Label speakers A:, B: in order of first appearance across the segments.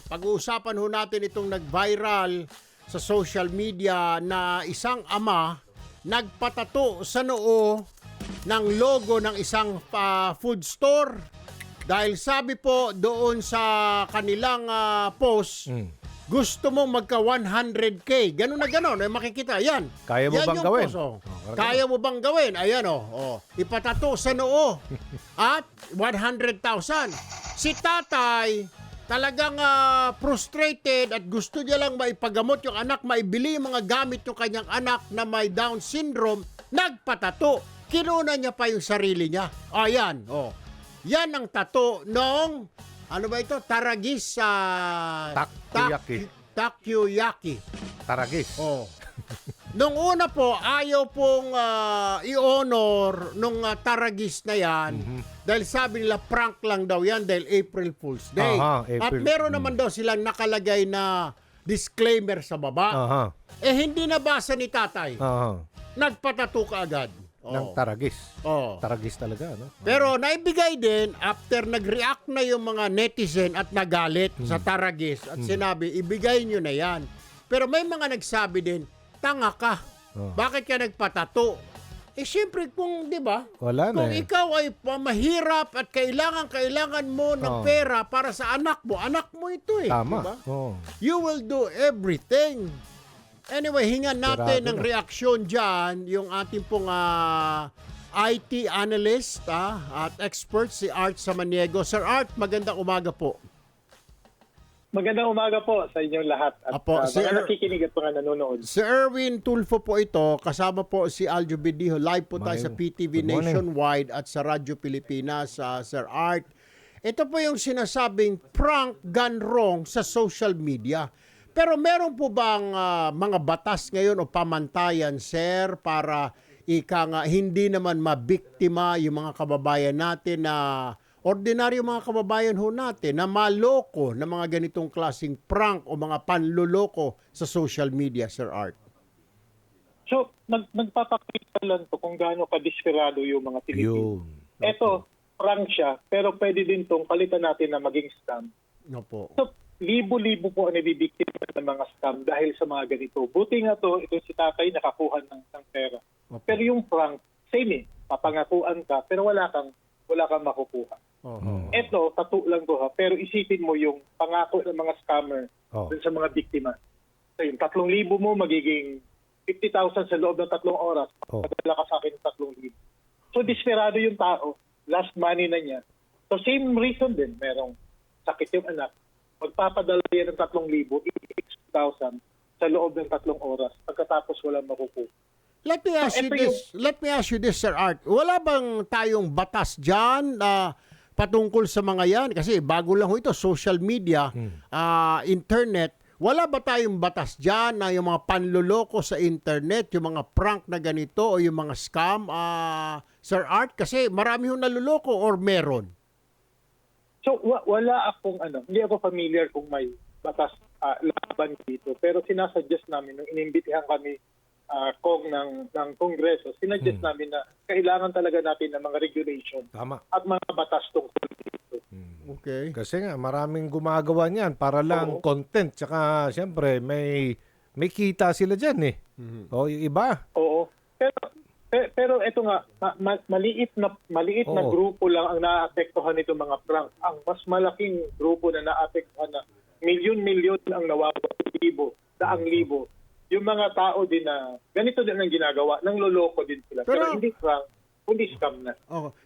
A: Pag-uusapan ho natin itong nag-viral sa social media na isang ama nagpatato sa noo ng logo ng isang food store. Dahil sabi po doon sa kanilang post, gusto mong magka 100K. Ganun na ganun. Makikita. Yan.
B: Kaya mo
A: yan
B: bang gawin?
A: Post, Kaya mo bang gawin? Ayan Ipatato sa noo. At 100,000. Si tatay talagang frustrated at gusto niya lang maipagamot yung anak, maibili yung mga gamit yung kanyang anak na may Down syndrome, nagpatato. Kinuna niya pa yung sarili niya. Ayan. Yan ang tato nung, ano ba ito? Taragis sa... Takoyaki.
B: Taragis.
A: Nung una po, ayaw pong i-honor nung Taragis na yan dahil sabi nila prank lang daw yan dahil April Fool's Day. At meron naman daw silang nakalagay na disclaimer sa baba. Hindi nabasa ni tatay. Nagpatato ka agad.
B: Ng Taragis. Taragis talaga, no?
A: Pero naibigay din after nag-react na yung mga netizen at nagalit sa Taragis at sinabi, ibigay nyo na yan. Pero may mga nagsabi din, tanga ka. Bakit ka nagpatato? Siyempre kung, di ba?
B: Wala na
A: kung ikaw ay mahirap at kailangan mo ng pera para sa anak mo ito eh.
B: Tama.
A: Diba? You will do everything. Anyway, hingan natin ng reaksyon dyan, yung ating pong IT analyst at expert, si Art Samaniego. Sir Art, magandang umaga po.
C: Magandang umaga po sa inyong lahat at mga nakikinig at mga nanonood.
A: Si Erwin Tulfo po ito, kasama po si Aljo Bidiho. Live po tayo sa PTV Nationwide at sa Radyo Pilipinas, Sir Art. Ito po yung sinasabing prank gone wrong sa social media. Pero meron po bang mga batas ngayon o pamantayan, sir, para hindi naman mabiktima yung mga kababayan natin na ordinaryo mga kababayan ho natin na maloko na mga ganitong klaseng prank o mga panluloko sa social media, Sir Art?
C: So, nagpapakita lang po kung gaano kadesperado yung mga Pilipino. Ito, prank siya, pero pwede din itong palitan natin na maging scam.
A: Opo.
C: So, libo-libo po ang nabibiktima ng mga scam dahil sa mga ganito. Buti nga to, ito si tatay nakakuha ng pera.
A: Opo.
C: Pero yung prank, same papangakuan ka, pero wala kang makukuha. Ito, tattoo lang to pero isipin mo yung pangako ng mga scammer dun sa mga biktima. So yung 3,000 mo magiging 50,000 sa loob ng 3 oras. Padala ka sa akin ng 3,000. So desperado yung tao, last money na niya. So same reason din, merong sakit yung anak, magpapadala yan ng 3,000, 60,000 sa loob ng 3 oras. Pagkatapos walang makukuha.
A: Let me ask you this, Sir Art. Wala bang tayong batas dyan patungkol sa mga yan? Kasi bago lang ito, social media, internet. Wala ba tayong batas dyan na yung mga panluloko sa internet, yung mga prank na ganito o yung mga scam, Sir Art? Kasi marami yung naluloko or meron?
C: So wala akong hindi ako familiar kung may batas laban dito. Pero sinasuggest namin nung inimbitihan kami kong ng Kongreso, sinuggest namin na kailangan talaga natin ng mga regulation at mga batas tungkol dito.
A: Okay.
B: Kasi nga maraming gumagawa niyan para lang content, tsaka siyempre may kita sila diyan O yung iba.
C: Oo. Pero ito nga maliit na grupo lang ang naapektuhan nito mga prank. Ang mas malaking grupo na naapektuhan na milyon-milyon ang nawawala, daang-libo. Yung mga tao din na ganito din ang ginagawa, nang loloko din sila. Pero hindi prank, kundi scam na.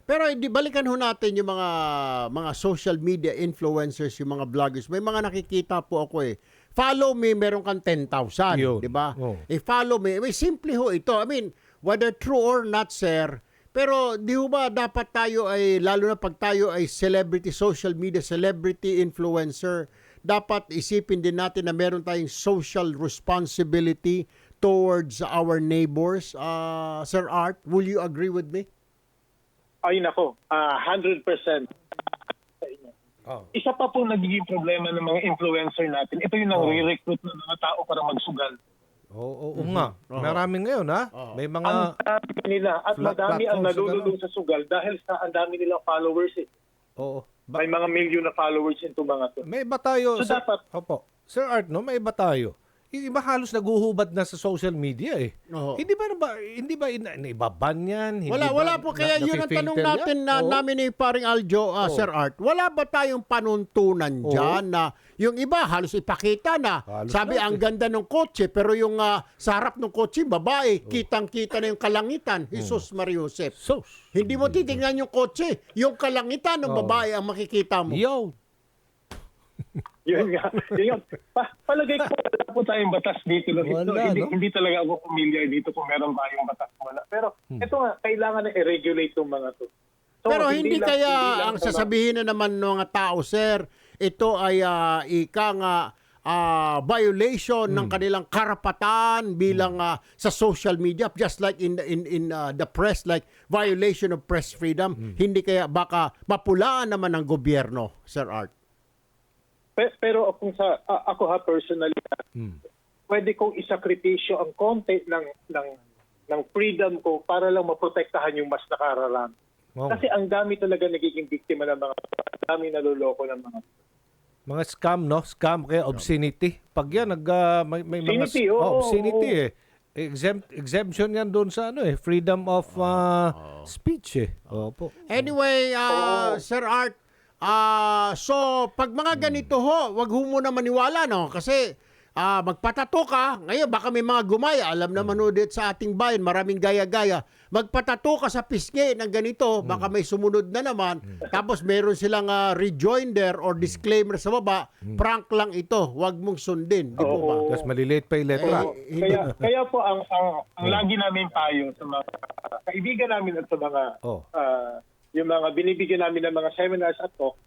A: Pero balikan ho natin yung mga social media influencers, yung mga vloggers. May mga nakikita po ako Follow me, meron kang 10,000. Di ba? Follow me. Simple ho ito. I mean, whether true or not, sir, pero di ho ba dapat tayo lalo na pag tayo ay celebrity, social media celebrity influencer, dapat isipin din natin na meron tayong social responsibility towards our neighbors. Sir Art, will you agree with me?
C: Ay nako, 100%. Isa pa po nagiging problema ng mga influencer natin. Ito yung nang-recruit ng mga tao para magsugal.
B: Oo nga. Marami ngayon May mga...
C: Ang dami nila at madami ang nalululong sa sugal dahil sa ang dami nilang followers May mga million na followers into mga to.
B: May iba tayo.
C: So, dapat-
B: Opo. Sir Art, no, may iba tayo. Yung iba halos naguhubad na sa social media eh.
A: Oo.
B: Hindi ba naibaban yan? Hindi
A: Wala
B: ba
A: po. Kaya yun ang tanong
B: nafi-filter
A: natin
B: yan?
A: na
B: Oo.
A: namin ni paring Aljo, Sir Art. Wala ba tayong panuntunan dyan na yung iba halos ipakita na.
B: Halos
A: Sabi
B: lahat
A: ang ganda ng kotse pero yung sa harap ng kotse babae, kitang-kita na yung kalangitan. Jesus Maria Josep.
B: Sus.
A: Hindi mo titingnan yung kotse. Yung kalangitan ng babae ang makikita mo.
B: Yo.
C: Yun nga. Yun. Palagay ko wala po tayong batas dito. No?
B: Wala, no?
C: Hindi talaga ako familiar dito kung meron tayong batas. Wala. Pero ito nga, kailangan na i-regulate yung mga to. So,
A: Pero hindi
C: lang-
A: kaya
C: hindi lang
A: ang
C: sa-
A: sasabihin na naman ng mga tao, sir, ito ay ika nga violation ng kanilang karapatan bilang sa social media, just like in the press, like violation of press freedom. Hindi kaya baka mapulaan naman ng gobyerno, Sir Art?
C: Pero kung ako personally, pwede kong isakripisyo ang konti ng freedom ko para lang maprotektahan yung mas nakararami.
B: Wow.
C: Kasi ang dami talaga nagiging biktima ng mga, ang dami naluloko ng mga
B: Scam, no? Scam kaya obscenity. Pag yan, may mga...
C: Obscenity, oo,
B: obscenity
C: oo.
B: eh. Exemption yan doon sa freedom of speech eh. Opo.
A: Anyway, Sir Art, so pag mga ganito wag ho muna maniwala, no? Kasi magpatato ka, ngayon baka may mga gumaya, alam naman ho dit sa ating bayan, maraming gaya-gaya. Magpatato ka sa pisngi ng ganito, baka may sumunod na naman, tapos meron silang rejoinder or disclaimer sa baba, prank lang ito, wag mong sundin. Di po ba?
C: Oo.
B: Tapos maliliit pa yung letra.
C: Kaya po ang lagi namin payo sa mga kaibigan namin at sa mga yung mga binibigyan namin ng mga seminars at talk,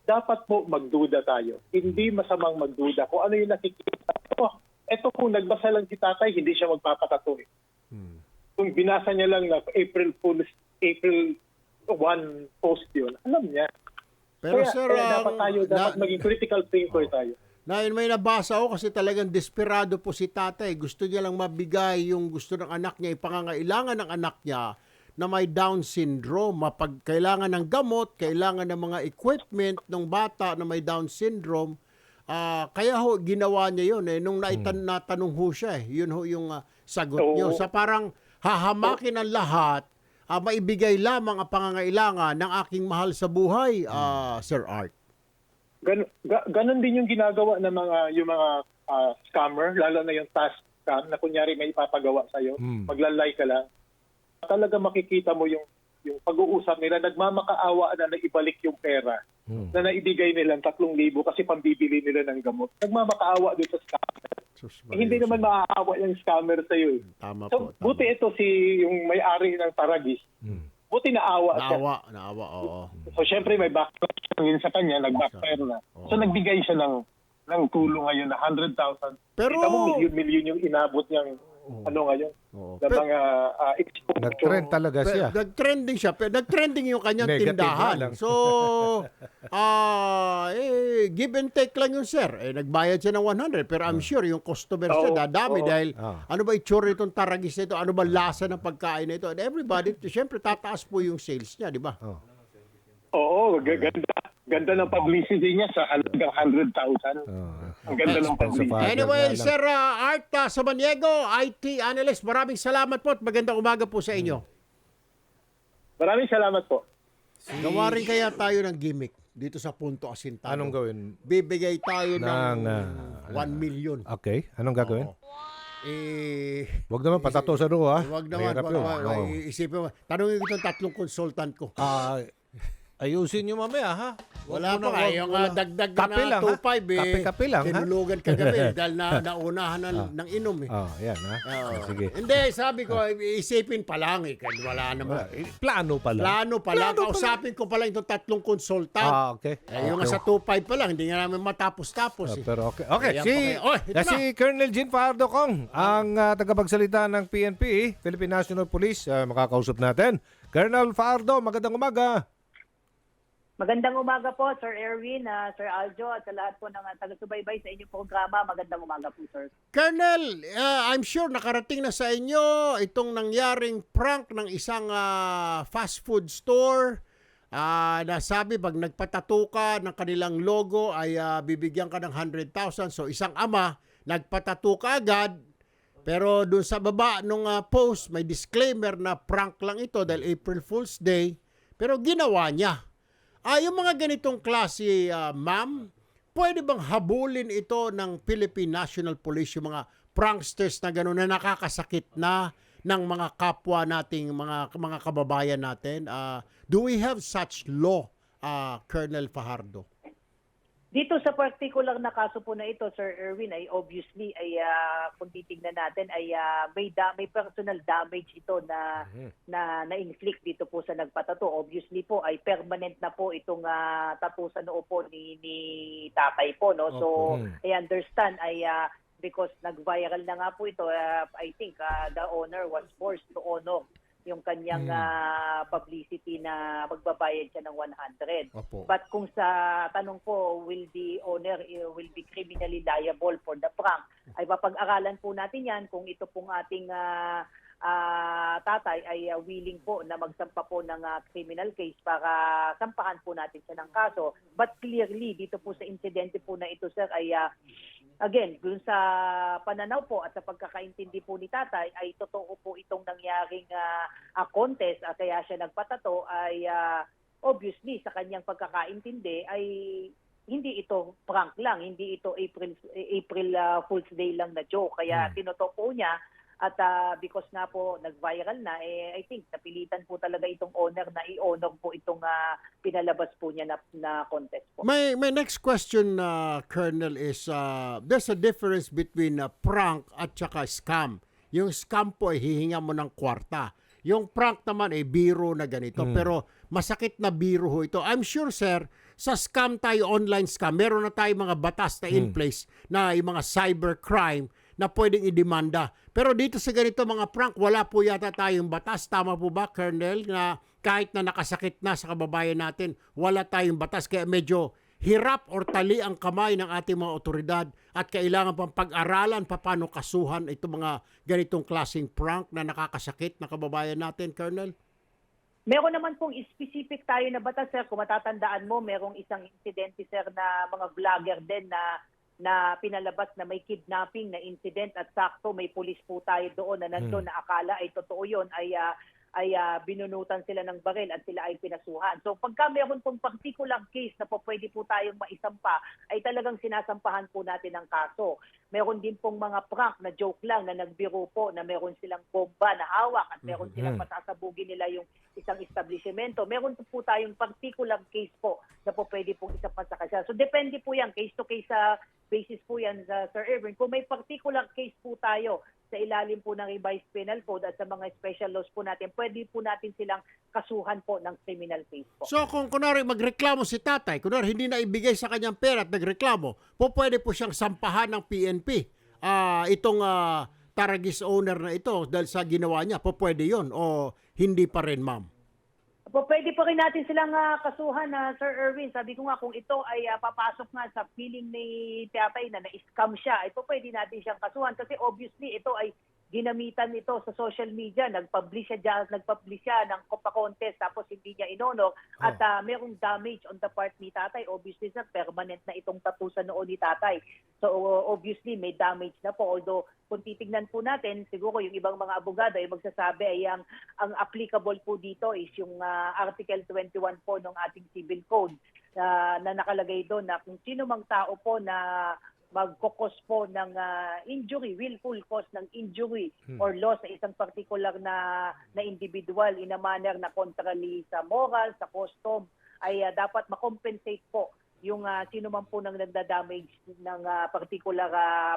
C: dapat po magduda tayo. Hindi masamang magduda. Kung ano yung nakikita. Ito kung nagbasa lang si tatay, hindi siya magpapatato. Kung binasa niya lang na April 1 post yun, alam niya.
A: Pero
C: Kaya,
A: sir,
C: dapat maging critical thinker tayo.
A: may nabasa ako kasi talagang desperado po si tatay. Gusto niya lang mabigay yung gusto ng anak niya, ipangangailangan ng anak niya na may Down syndrome, kailangan ng gamot, kailangan ng mga equipment ng bata na may Down syndrome. Kaya ho, ginawa niya yun. Nung natanong ho siya, yun ho yung sagot niyo. Sa parang hahamakin ang lahat, maibigay lamang ang pangangailangan ng aking mahal sa buhay, Sir Art.
C: Ganon din yung ginagawa ng yung mga scammer, lalo na yung task scam na kunyari may ipapagawa sa'yo, maglalay ka lang. Talaga makikita mo yung pag-uusap nila, nagmamakaawa na naibalik yung pera na naibigay nila 3,000 kasi pambibili nila ng gamot. Nagmamakaawa doon sa scammer. Hindi naman maaawa yung scammer sa'yo.
A: Tama
C: So,
A: po. Tama.
C: buti ito yung may-ari ng Taragis. Buti naawa siya.
A: Naawa, oo.
C: So, syempre may backfire yun sa kanya, nag-backfire na. So, nagbigay siya ng tulong ngayon na 100,000.
A: Pero-
C: Kita mo, milyon yung inabot niyang ngayon.
A: Oo.
C: Na mga exposure.
B: Nag-trend talaga siya.
A: Nag-trending siya. Pero nag-trending yung kanyang
B: Negative
A: tindahan.
B: lang.
A: So, give and take lang yun, sir. Nagbayad siya ng 100. Pero I'm sure yung customer siya dadami dahil ano ba itsura itong Taragis na ito? Ano ba lasa ng pagkain na ito? And everybody, siyempre tataas po yung sales niya, di ba?
C: Oo, ganda ng publicity niya sa halagang 100,000. Ang ganda ng publicity.
A: Anyway, Sir Art Samaniego, IT analyst, maraming salamat po at magandang umaga po sa inyo.
C: Maraming salamat po.
A: Gawa rin kaya tayo ng gimmick dito sa Punto Asintado.
B: Anong gawin?
A: Bibigay tayo ng
B: Ng,
A: 1 million.
B: Okay. Anong gagawin? Wag naman patato sa dugo, ha?
A: Wag naman.
B: Mahirap yun. Oo.
A: Isipin mo, tanongin ko itong 3 consultant ko.
B: Ayusin nyo mamaya, ha?
A: Wala pa nga. Yung dagdag
B: Kape
A: na
B: lang, ha?
A: 2.5
B: Kape lang, ha?
A: tinulugan kagabi dahil naunahan ng inom.
B: Yan, ha? Sige.
A: Hindi, sabi ko, isipin pa lang. Wala naman.
B: Plano pa lang.
A: Plano pa lang. Kausapin ko pa lang itong 3 consultant.
B: Okay.
A: Yung sa 2.5 pa lang, hindi nga namin matapos-tapos.
B: Pero okay. Okay,
A: Kaya
B: si Colonel Jean Fajardo Kong, ang tagapagsalita ng PNP, Philippine National Police, makakausap natin. Colonel Fajardo, magandang umaga.
D: Magandang umaga po, Sir Erwin, Sir Aljo, at sa lahat po ng taga-subaybay sa inyong programa. Magandang umaga po, Sir.
A: Colonel, I'm sure nakarating na sa inyo itong nangyaring prank ng isang fast food store nasabi pag nagpatato ka ng kanilang logo ay bibigyan ka ng 100,000. So isang ama, nagpatato ka agad, pero doon sa baba nung post may disclaimer na prank lang ito dahil April Fool's Day, pero ginawa niya. Yung mga ganitong klase, ma'am, pwede bang habulin ito ng Philippine National Police, yung mga pranksters na gano'n na nakakasakit na ng mga kapwa nating mga kababayan natin? Do we have such law, Colonel Fajardo?
D: Dito sa particular na kaso po na ito, Sir Erwin, ay obviously ay kung titingnan natin ay may personal damage ito na inflict dito po sa nagpatato. Obviously po ay permanent na po itong tattoo sa noo po ni tatay po, no. So I understand ay because nag-viral na nga po ito, I think the owner was forced to honor yung kanyang publicity na magbabayad siya ng 100.
A: Opo.
D: But kung sa tanong po, will the owner will be criminally liable for the prank, ay papag-aralan po natin yan kung ito pong ating tatay ay willing po na magsampa po ng criminal case para sampahan po natin siya ng kaso. But clearly, dito po sa insidente po na ito, sir, ay again, dun sa pananaw po at sa pagkakaintindi po ni tatay, ay totoo po itong nangyaring contest, kaya siya nagpatato, ay obviously sa kanyang pagkakaintindi ay hindi ito prank lang, hindi ito April Fool's Day lang na joke. Kaya tinoto po niya. At because nga po nag-viral na, I think napilitan po talaga itong owner na i-honor po itong pinalabas po niya na contest po.
A: My next question, Colonel, is there's a difference between prank at saka scam. Yung scam po ay hihinga mo ng kwarta. Yung prank naman ay biro na ganito. Pero masakit na biro ho ito. I'm sure, sir, sa scam tayo, online scam, meron na tayo mga batas na in place na yung mga cybercrime na pwedeng idemanda. Pero dito sa ganito mga prank, wala po yata tayong batas. Tama po ba, Colonel, na kahit na nakasakit na sa kababayan natin, wala tayong batas. Kaya medyo hirap or tali ang kamay ng ating mga otoridad at kailangan pang pag-aralan paano kasuhan itong mga ganitong klaseng prank na nakakasakit na kababayan natin, Colonel?
D: Meron naman pong specific tayo na batas, sir. Kung matatandaan mo, merong isang insidente, sir, na mga vlogger din na pinalabas na may kidnapping na incident at sakto may pulis po tayo doon na nandun na akala ay totoo yun, ay binunutan sila ng baril at sila ay pinasuhan. So pagka meron pong particular case na po pwede po tayong maisampa, ay talagang sinasampahan po natin ang kaso. Meron din pong mga prank na joke lang na nagbiro po na meron silang bomba na hawak at meron silang pasasabugin nila yung isang establishmento. Meron po tayong particular case po na po pwede pong isampa sa kasya. So depende po yan, case to case basis po yan, Sir Erwin. Kung may particular case po tayo sa ilalim po ng revised penal code at sa mga special laws po natin, pwede po natin silang kasuhan po ng criminal case po.
A: So kung kunwari magreklamo si tatay, kunwari hindi na ibigay sa kanyang pera at nagreklamo, pwede po siyang sampahan ng PNP. Itong Taragis owner na ito dahil sa ginawa niya, pwede yon o hindi pa rin, ma'am?
D: Pwede po rin natin silang kasuhan, Sir Erwin. Sabi ko nga, kung ito ay papasok nga sa feeling ni tatay na na-scam siya, ito pwede natin siyang kasuhan. Kasi obviously, ito ay ginamitan ito sa social media. Nag-publish siya ng contest tapos hindi niya inonor. At merong damage on the part ni tatay. Obviously, sir, permanent na itong tattoo sa noo ni tatay. So obviously, may damage na po. Although, kung titignan po natin, siguro yung ibang mga abogado ay magsasabi ay ang applicable po dito is yung Article 21 po ng ating Civil Code na nakalagay doon na kung sino mang tao po na magkokos po ng injury, willful cause ng injury or loss sa isang particular na individual in a manner na contrary sa moral, sa custom, ay dapat makompensate po yung sino man po nang nagda-damage ng particular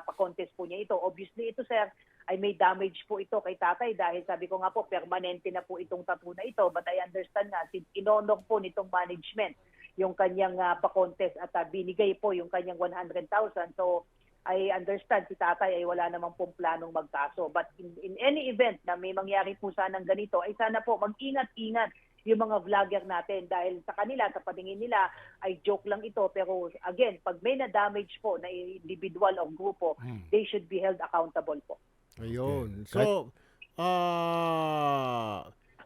D: pa-contest po niya ito. Obviously, ito, sir, ay may damage po ito kay tatay dahil sabi ko nga po, permanente na po itong tattoo na ito. But I understand nga, since inonor po nitong management yung kanyang pa-contest at binigay po yung kanyang 100,000. So, I understand si tatay ay wala namang pong planong magkaso. But in any event na may mangyari po sanang ganito, ay sana po mag-ingat-ingat yung mga vlogger natin dahil sa kanila, sa paningin nila, ay joke lang ito. Pero again, pag may na-damage po na individual o grupo, they should be held accountable po.
A: Ayun. So,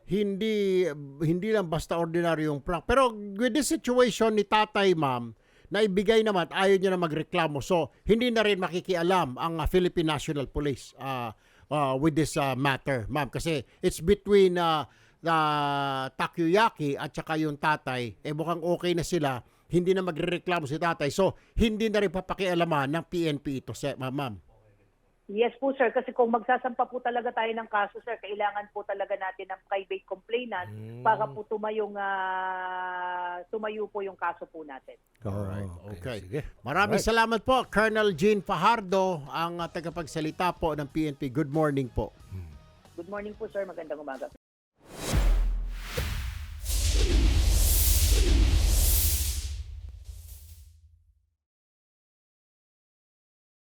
A: hindi lang basta ordinaryong prank. Pero with this situation ni tatay, ma'am, na ibigay naman, ayaw niya na magreklamo. So, hindi na rin makikialam ang Philippine National Police with this matter, ma'am. Kasi it's between Takoyaki at saka yung tatay. Mukhang okay na sila. Hindi na magrereklamo si tatay. So, hindi na rin papakialaman ng PNP ito, ma'am.
D: Yes po sir, kasi kung magsasampa po talaga tayo ng kaso sir, kailangan po talaga natin ng private complainant para po tumayo po yung kaso po natin.
A: Alright, okay.
B: Sige.
A: Maraming salamat po, Colonel Jean Fajardo, ang tagapagsalita po ng PNP. Good morning po.
D: Good morning po sir, magandang umaga.